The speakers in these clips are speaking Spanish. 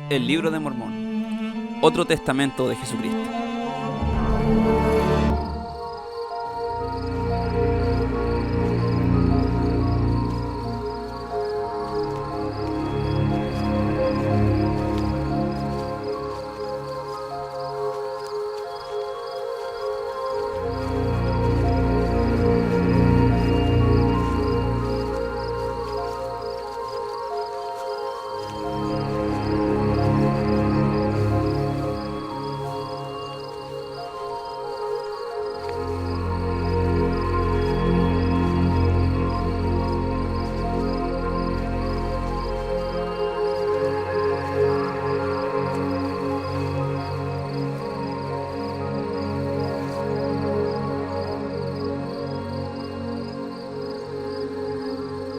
El Libro de Mormón, otro testamento de Jesucristo.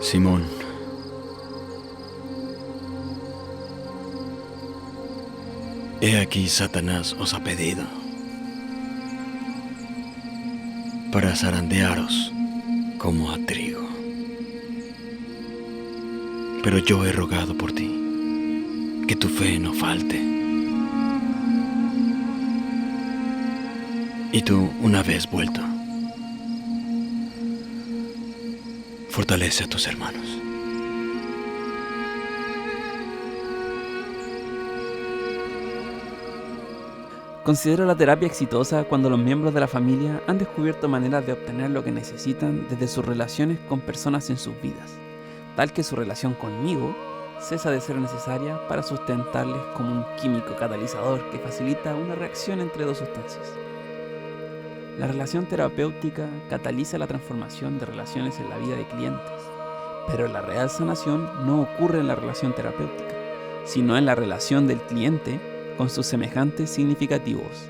Simón, he aquí Satanás os ha pedido para zarandearos como a trigo. Pero yo he rogado por ti, que tu fe no falte. Y tú, una vez vuelto, fortalece a tus hermanos. Considero la terapia exitosa cuando los miembros de la familia han descubierto maneras de obtener lo que necesitan desde sus relaciones con personas en sus vidas, tal que su relación conmigo cesa de ser necesaria para sustentarles como un químico catalizador que facilita una reacción entre dos sustancias. La relación terapéutica cataliza la transformación de relaciones en la vida de clientes, pero la real sanación no ocurre en la relación terapéutica, sino en la relación del cliente con sus semejantes significativos.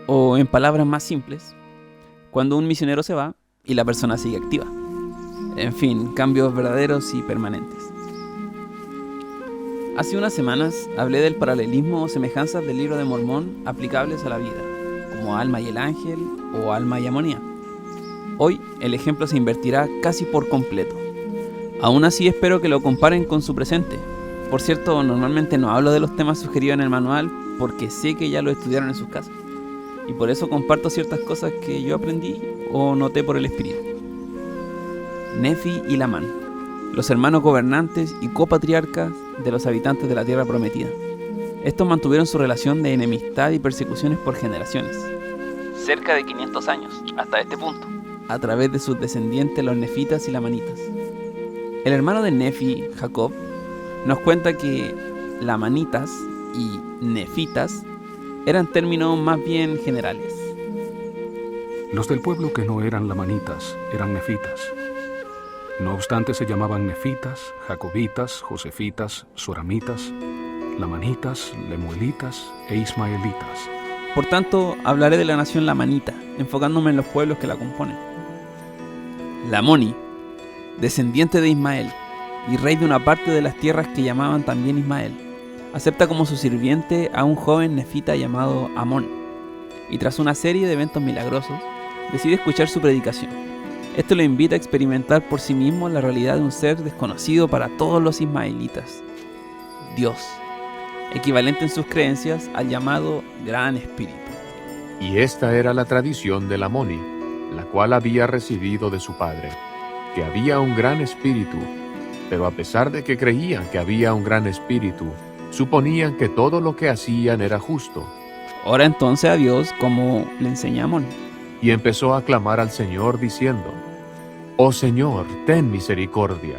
O en palabras más simples, cuando un misionero se va y la persona sigue activa. En fin, cambios verdaderos y permanentes. Hace unas semanas hablé del paralelismo o semejanzas del Libro de Mormón aplicables a la vida, como Alma y el Ángel o Alma y Amonía. Hoy el ejemplo se invertirá casi por completo. Aún así espero que lo comparen con su presente. Por cierto, normalmente no hablo de los temas sugeridos en el manual porque sé que ya lo estudiaron en sus casas. Y por eso comparto ciertas cosas que yo aprendí o noté por el espíritu. Nefi y Lamán, los hermanos gobernantes y copatriarcas de los habitantes de la tierra prometida. Estos mantuvieron su relación de enemistad y persecuciones por generaciones. Cerca de 500 años, hasta este punto. A través de sus descendientes, los nefitas y lamanitas. El hermano de Nefi, Jacob, nos cuenta que lamanitas y nefitas eran términos más bien generales. Los del pueblo que no eran lamanitas eran nefitas. No obstante, se llamaban nefitas, jacobitas, josefitas, soramitas, lamanitas, lemuelitas e ismaelitas. Por tanto, hablaré de la nación lamanita, enfocándome en los pueblos que la componen. Lamoni, descendiente de Ismael y rey de una parte de las tierras que llamaban también Ismael, acepta como su sirviente a un joven nefita llamado Amón, y tras una serie de eventos milagrosos, decide escuchar su predicación. Esto lo invita a experimentar por sí mismo la realidad de un ser desconocido para todos los ismaelitas, Dios, equivalente en sus creencias al llamado Gran Espíritu. Y esta era la tradición de Lamoni, la cual había recibido de su padre, que había un gran espíritu, pero a pesar de que creían que había un gran espíritu, suponían que todo lo que hacían era justo. Ora entonces a Dios como le enseña Amón. Y empezó a clamar al Señor diciendo: «Oh Señor, ten misericordia,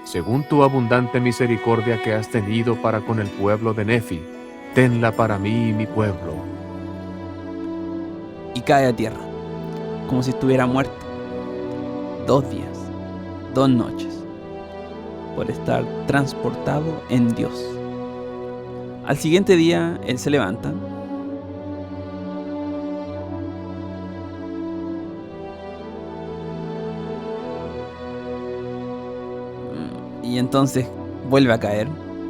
según tu abundante misericordia que has tenido para con el pueblo de Nefi, tenla para mí y mi pueblo». Y cae a tierra, como si estuviera muerto. 2 días, 2 noches, por estar transportado en Dios. Al siguiente día, él se levanta y entonces vuelve a caer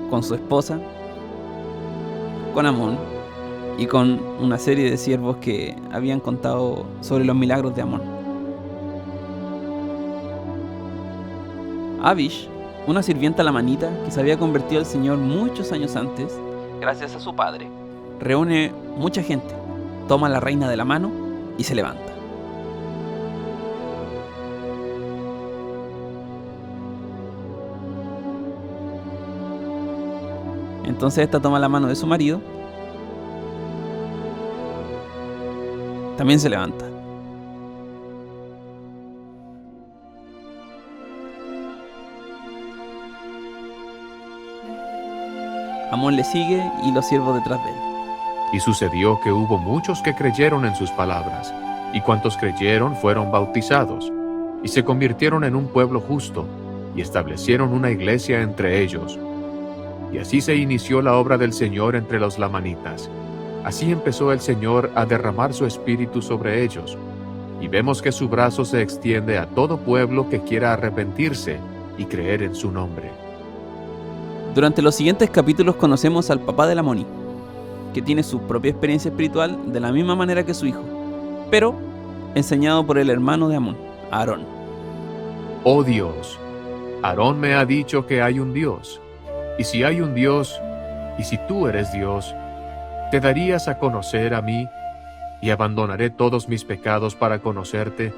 con su esposa, con Amón y con una serie de siervos que habían contado sobre los milagros de Amón. Abish, una sirvienta lamanita que se había convertido al Señor muchos años antes, gracias a su padre, reúne mucha gente, toma a la reina de la mano y se levanta. Entonces esta toma la mano de su marido, también se levanta. Amón le sigue y los siervos detrás de él. Y sucedió que hubo muchos que creyeron en sus palabras, y cuantos creyeron fueron bautizados, y se convirtieron en un pueblo justo, y establecieron una iglesia entre ellos. Y así se inició la obra del Señor entre los lamanitas. Así empezó el Señor a derramar su espíritu sobre ellos, y vemos que su brazo se extiende a todo pueblo que quiera arrepentirse y creer en su nombre. Durante los siguientes capítulos conocemos al papá de Lamoni, que tiene su propia experiencia espiritual de la misma manera que su hijo, pero enseñado por el hermano de Amón, Aarón. Oh Dios, Aarón me ha dicho que hay un Dios, y si hay un Dios, y si tú eres Dios, te darías a conocer a mí, y abandonaré todos mis pecados para conocerte,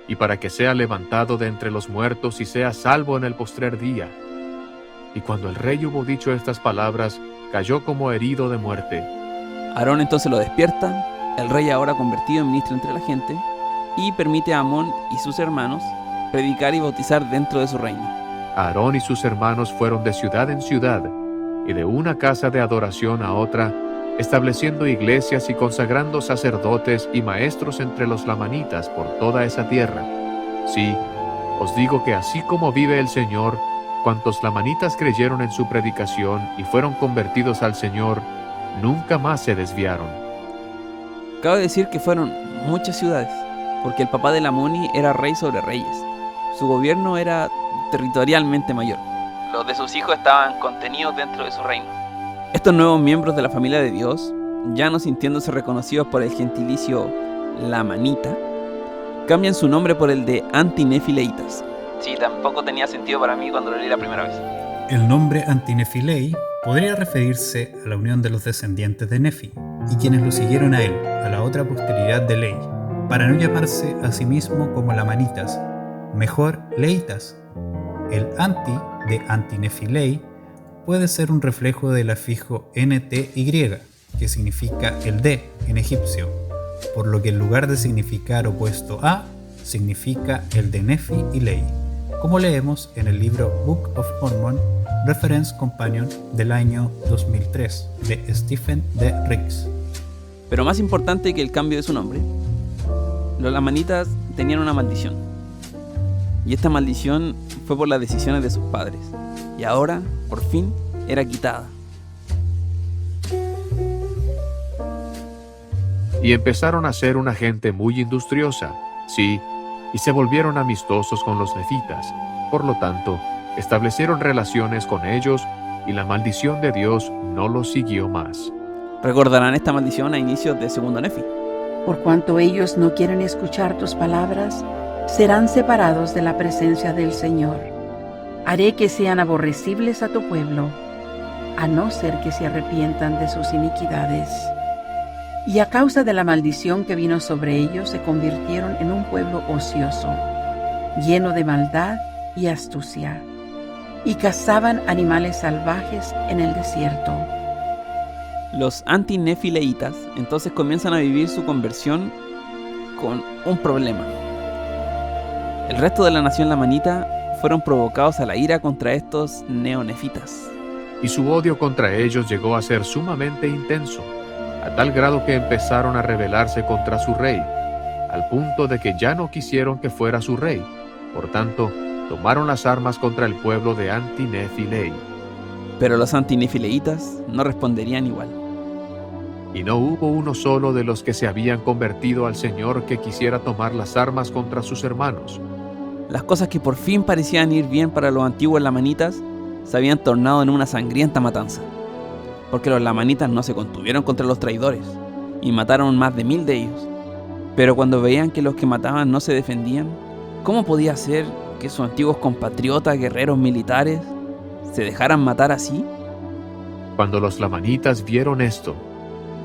y para que sea levantado de entre los muertos y sea salvo en el postrer día. Y cuando el rey hubo dicho estas palabras, cayó como herido de muerte. Aarón entonces lo despierta, el rey ahora convertido en ministro entre la gente, y permite a Amón y sus hermanos predicar y bautizar dentro de su reino. Aarón y sus hermanos fueron de ciudad en ciudad, y de una casa de adoración a otra, estableciendo iglesias y consagrando sacerdotes y maestros entre los lamanitas por toda esa tierra. Sí, os digo que así como vive el Señor, cuantos lamanitas creyeron en su predicación y fueron convertidos al Señor, nunca más se desviaron. Cabe decir que fueron muchas ciudades, porque el papá de Lamoni era rey sobre reyes. Su gobierno era territorialmente mayor. Los de sus hijos estaban contenidos dentro de su reino. Estos nuevos miembros de la familia de Dios, ya no sintiéndose reconocidos por el gentilicio lamanita, cambian su nombre por el de antinefileitas. Sí, tampoco tenía sentido para mí cuando lo leí la primera vez. El nombre Antinefilei podría referirse a la unión de los descendientes de Nefi y quienes lo siguieron a él, a la otra posteridad de Lei, para no llamarse a sí mismo como lamanitas, mejor leitas. El anti de Antinefilei puede ser un reflejo del afijo NTY, que significa el de en egipcio, por lo que en lugar de significar opuesto a, significa el de Nefi y Lei, como leemos en el libro Book of Mormon, Reference Companion del año 2003, de Stephen D. Ricks. Pero más importante que el cambio de su nombre, los lamanitas tenían una maldición. Y esta maldición fue por las decisiones de sus padres. Y ahora, por fin, era quitada. Y empezaron a ser una gente muy industriosa, sí, y se volvieron amistosos con los nefitas. Por lo tanto, establecieron relaciones con ellos y la maldición de Dios no los siguió más. Recordarán esta maldición a inicios de segundo Nefi. Por cuanto ellos no quieren escuchar tus palabras, serán separados de la presencia del Señor. Haré que sean aborrecibles a tu pueblo, a no ser que se arrepientan de sus iniquidades. Y a causa de la maldición que vino sobre ellos, se convirtieron en un pueblo ocioso, lleno de maldad y astucia, y cazaban animales salvajes en el desierto. Los antinefileitas entonces comienzan a vivir su conversión con un problema. El resto de la nación lamanita fueron provocados a la ira contra estos neonefitas. Y su odio contra ellos llegó a ser sumamente intenso, a tal grado que empezaron a rebelarse contra su rey, al punto de que ya no quisieron que fuera su rey. Por tanto, tomaron las armas contra el pueblo de Antinefilei. Pero los antinefileitas no responderían igual. Y no hubo uno solo de los que se habían convertido al Señor que quisiera tomar las armas contra sus hermanos. Las cosas que por fin parecían ir bien para los antiguos lamanitas se habían tornado en una sangrienta matanza, porque los lamanitas no se contuvieron contra los traidores y mataron más de 1000 de ellos. Pero cuando veían que los que mataban no se defendían, ¿cómo podía ser que sus antiguos compatriotas guerreros militares se dejaran matar así? Cuando los lamanitas vieron esto,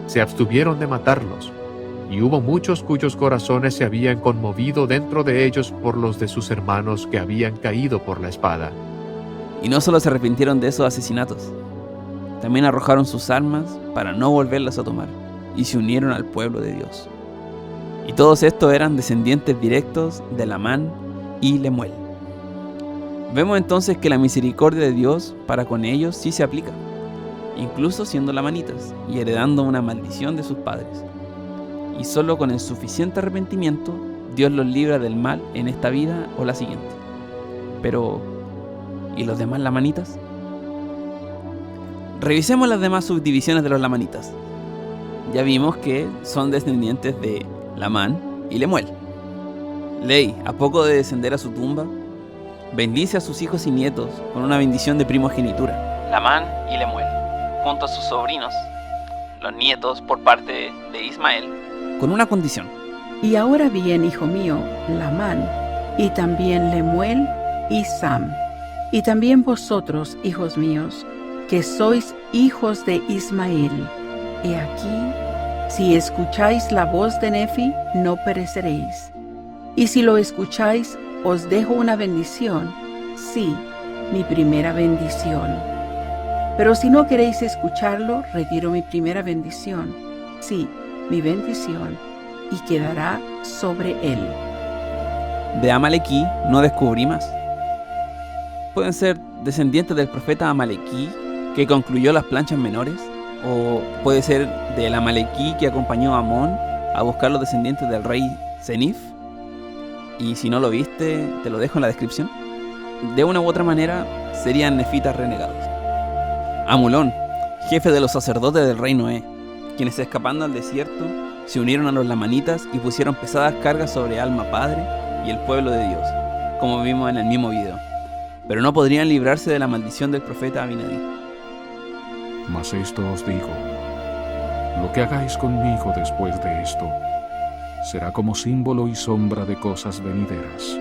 se abstuvieron de matarlos, y hubo muchos cuyos corazones se habían conmovido dentro de ellos por los de sus hermanos que habían caído por la espada. Y no solo se arrepintieron de esos asesinatos, también arrojaron sus armas para no volverlas a tomar, y se unieron al pueblo de Dios. Y todos estos eran descendientes directos de Lamán y Lemuel. Vemos entonces que la misericordia de Dios para con ellos sí se aplica, incluso siendo lamanitas y heredando una maldición de sus padres. Y solo con el suficiente arrepentimiento, Dios los libra del mal en esta vida o la siguiente. Pero, ¿y los demás lamanitas? Revisemos las demás subdivisiones de los lamanitas. Ya vimos que son descendientes de Lamán y Lemuel. Ley, a poco de descender a su tumba, bendice a sus hijos y nietos con una bendición de primogenitura. Lamán y Lemuel, junto a sus sobrinos, los nietos por parte de Ismael, con una condición. Y ahora bien, hijo mío, Lamán, y también Lemuel y Sam, y también vosotros, hijos míos, que sois hijos de Ismael. He aquí, si escucháis la voz de Nefi, no pereceréis. Y si lo escucháis, os dejo una bendición, sí, mi primera bendición. Pero si no queréis escucharlo, retiro mi primera bendición, sí, mi bendición, y quedará sobre él. De Amalequí no descubrí más. Pueden ser descendientes del profeta Amalequí que concluyó las planchas menores, o puede ser del Amalequí que acompañó a Amón a buscar los descendientes del rey Senif. Y si no lo viste, te lo dejo en la descripción. De una u otra manera, serían nefitas renegados. Amulón, jefe de los sacerdotes del rey Noé, quienes escapando al desierto se unieron a los lamanitas y pusieron pesadas cargas sobre Alma Padre y el pueblo de Dios, como vimos en el mismo video. Pero no podrían librarse de la maldición del profeta Abinadí. Mas esto os digo, lo que hagáis conmigo después de esto, será como símbolo y sombra de cosas venideras.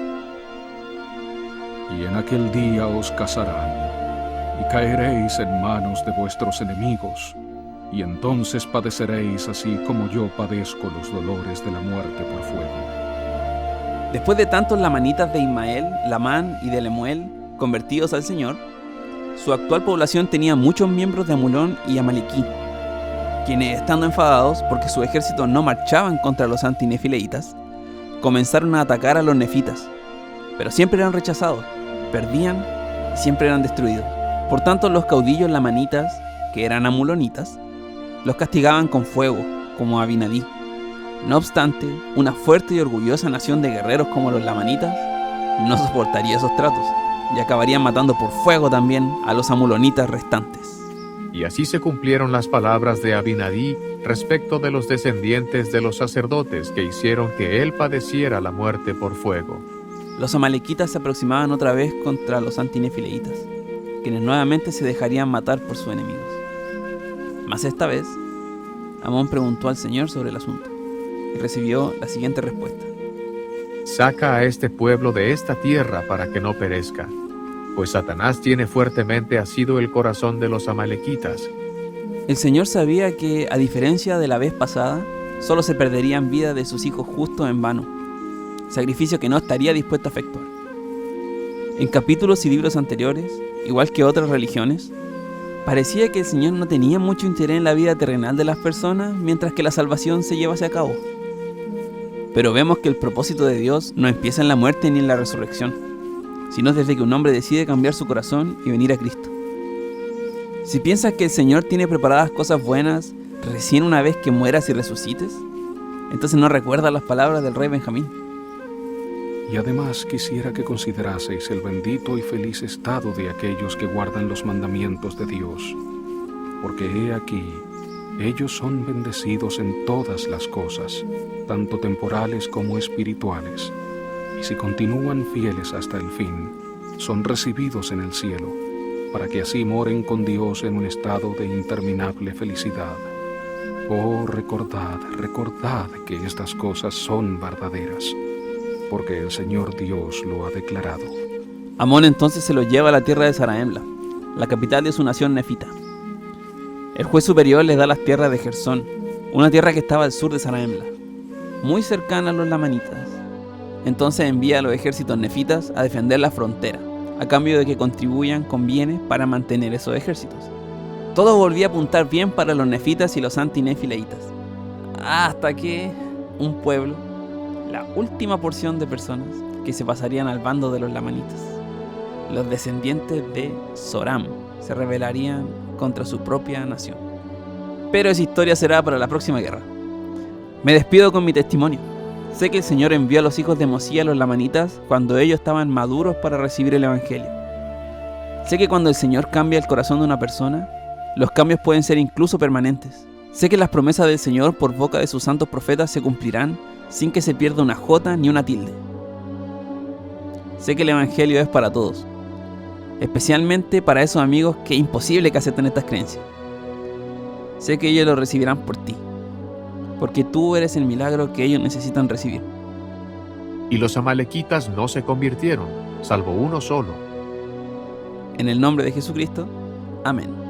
Y en aquel día os casarán, y caeréis en manos de vuestros enemigos, y entonces padeceréis así como yo padezco los dolores de la muerte por fuego. Después de tantos lamanitas de Ismael, Lamán y de Lemuel convertidos al Señor, su actual población tenía muchos miembros de Amulón y Amalequí, quienes, estando enfadados porque su ejército no marchaban contra los antinefileitas, comenzaron a atacar a los nefitas, pero siempre eran rechazados, perdían y siempre eran destruidos. Por tanto, los caudillos lamanitas, que eran amulonitas, los castigaban con fuego, como a Abinadí. No obstante, una fuerte y orgullosa nación de guerreros como los lamanitas no soportaría esos tratos y acabarían matando por fuego también a los amulonitas restantes. Y así se cumplieron las palabras de Abinadí respecto de los descendientes de los sacerdotes que hicieron que él padeciera la muerte por fuego. Los amalequitas se aproximaban otra vez contra los antinefileitas, quienes nuevamente se dejarían matar por sus enemigos. Mas esta vez, Amón preguntó al Señor sobre el asunto y recibió la siguiente respuesta. Saca a este pueblo de esta tierra para que no perezca, pues Satanás tiene fuertemente asido el corazón de los amalequitas. El Señor sabía que, a diferencia de la vez pasada, solo se perderían vidas de sus hijos justos en vano, sacrificio que no estaría dispuesto a efectuar. En capítulos y libros anteriores, igual que otras religiones, parecía que el Señor no tenía mucho interés en la vida terrenal de las personas mientras que la salvación se llevase a cabo. Pero vemos que el propósito de Dios no empieza en la muerte ni en la resurrección, sino desde que un hombre decide cambiar su corazón y venir a Cristo. Si piensas que el Señor tiene preparadas cosas buenas recién una vez que mueras y resucites, entonces no recuerdas las palabras del rey Benjamín. Y además quisiera que consideraseis el bendito y feliz estado de aquellos que guardan los mandamientos de Dios, porque he aquí, ellos son bendecidos en todas las cosas, tanto temporales como espirituales, y si continúan fieles hasta el fin, son recibidos en el cielo, para que así moren con Dios en un estado de interminable felicidad. Oh, recordad que estas cosas son verdaderas, porque el Señor Dios lo ha declarado. Amón entonces se lo lleva a la tierra de Zarahemla, la capital de su nación nefita. El juez superior les da las tierras de Gersón, una tierra que estaba al sur de Zarahemla, muy cercana a los lamanitas. Entonces envía a los ejércitos nefitas a defender la frontera, a cambio de que contribuyan con bienes para mantener esos ejércitos. Todo volvía a apuntar bien para los nefitas y los antinefileitas, hasta que un pueblo, la última porción de personas que se pasarían al bando de los lamanitas, los descendientes de Zoram, se rebelarían contra su propia nación. Pero esa historia será para la próxima guerra. Me despido con mi testimonio. Sé que el Señor envió a los hijos de Mosía a los lamanitas cuando ellos estaban maduros para recibir el Evangelio. Sé que cuando el Señor cambia el corazón de una persona, los cambios pueden ser incluso permanentes. Sé que las promesas del Señor por boca de sus santos profetas se cumplirán sin que se pierda una jota ni una tilde. Sé que el Evangelio es para todos, especialmente para esos amigos que es imposible que acepten estas creencias. Sé que ellos lo recibirán por ti, porque tú eres el milagro que ellos necesitan recibir. Y los amalequitas no se convirtieron, salvo uno solo. En el nombre de Jesucristo, amén.